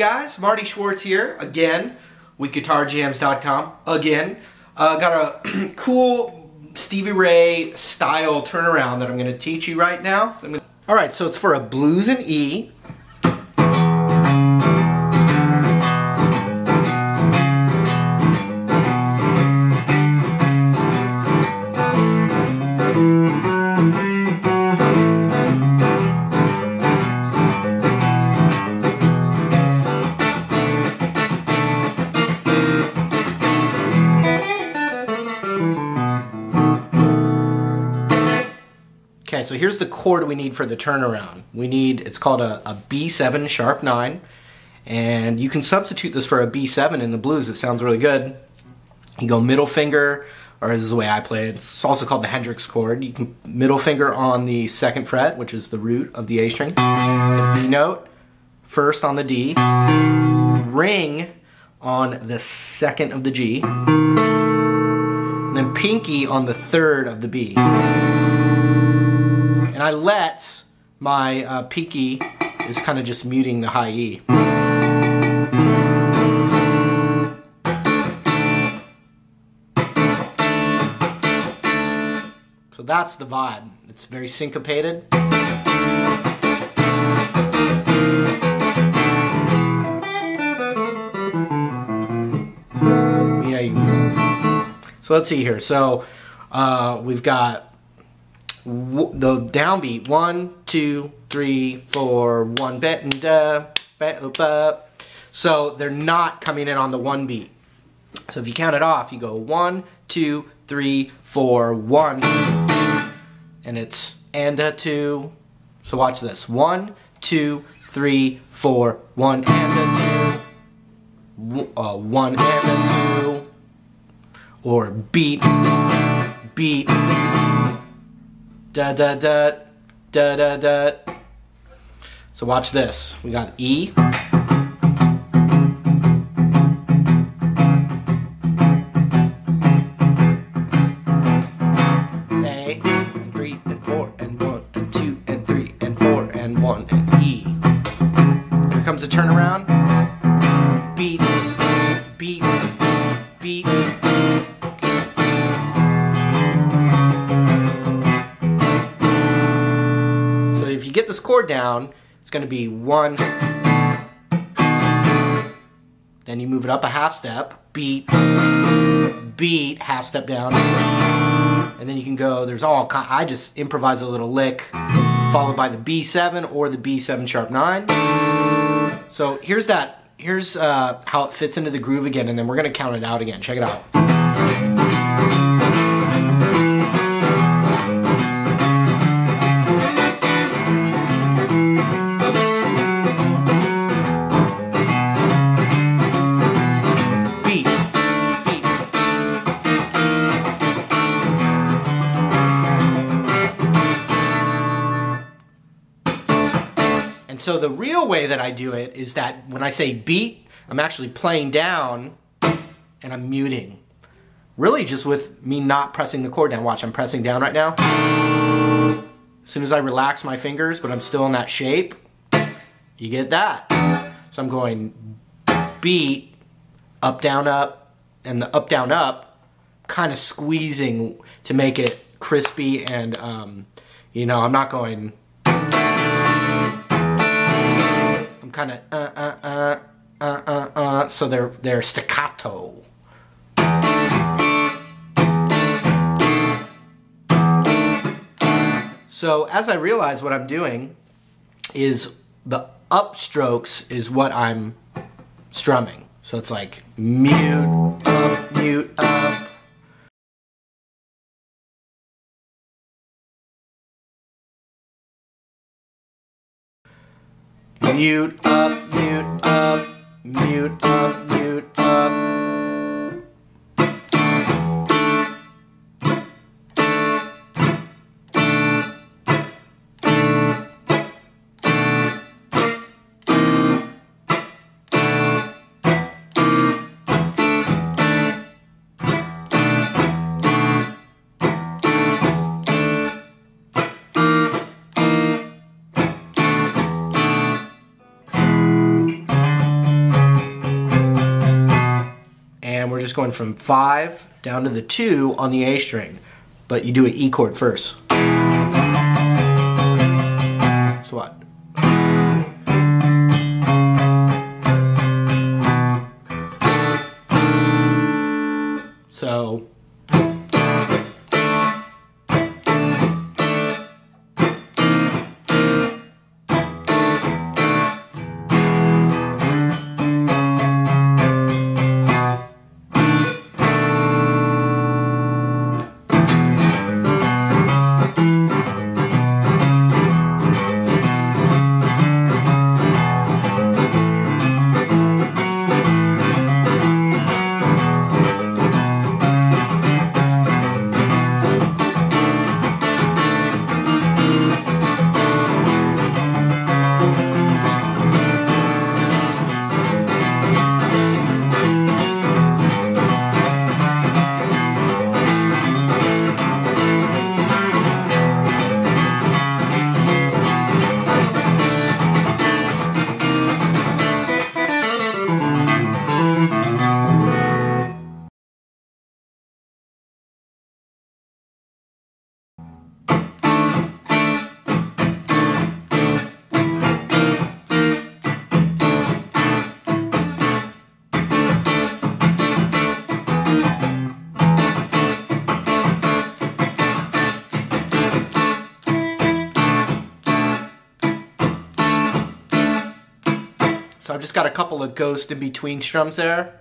guys, Marty Schwartz here, again, with guitarjams.com, again. Got a cool Stevie Ray style turnaround that I'm going to teach you right now. Alright, so it's for a blues in E. Okay, so here's the chord we need for the turnaround. It's called a B7 sharp 9, and you can substitute this for a B7 in the blues. It sounds really good. You go middle finger, or this is the way I play it. It's also called the Hendrix chord. You can middle finger on the 2nd fret, which is the root of the A string. It's a B note, first on the D, ring on the 2nd of the G, and then pinky on the 3rd of the B. And I let my pinky is kind of just muting the high E. So that's the vibe. It's very syncopated. So let's see here. So we've got the downbeat 1, 2, 3, 4, 1 bet and so they're not coming in on the 1 beat. So if you count it off, you go 1, 2, 3, 4, 1, and it's and a 2. So watch this: 1, 2, 3, 4, 1 and a 2, 1 and a 2, or beat, beat. Da da da da da da. So watch this. We got E, A, and 3 and 4 and 1 and 2 and 3 and 4 and 1 and E. Here comes the turnaround. Beat, beat, beat. Get this chord down, it's going to be 1, then you move it up a half step, beat, beat, half step down, and then you can go, I just improvise a little lick, followed by the B7 or the B7 sharp 9. So here's how it fits into the groove again, and then we're going to count it out again. Check it out. So the real way that I do it is that when I say beat, I'm actually playing down and I'm muting. Really just with me not pressing the chord down. Watch, I'm pressing down right now. As soon as I relax my fingers, but I'm still in that shape, you get that. So I'm going beat, up, down, up, and the up, down, up, kind of squeezing to make it crispy and, you know, I'm not going... kind of so they're staccato. So as I realize what I'm doing is the upstrokes is what I'm strumming. So it's like mute, up, mute, up. Mute up, mute up, mute up, mute up. just going from 5 down to the 2 on the A string, but you do an E chord first. So what? So I've just got a couple of ghost in between strums there.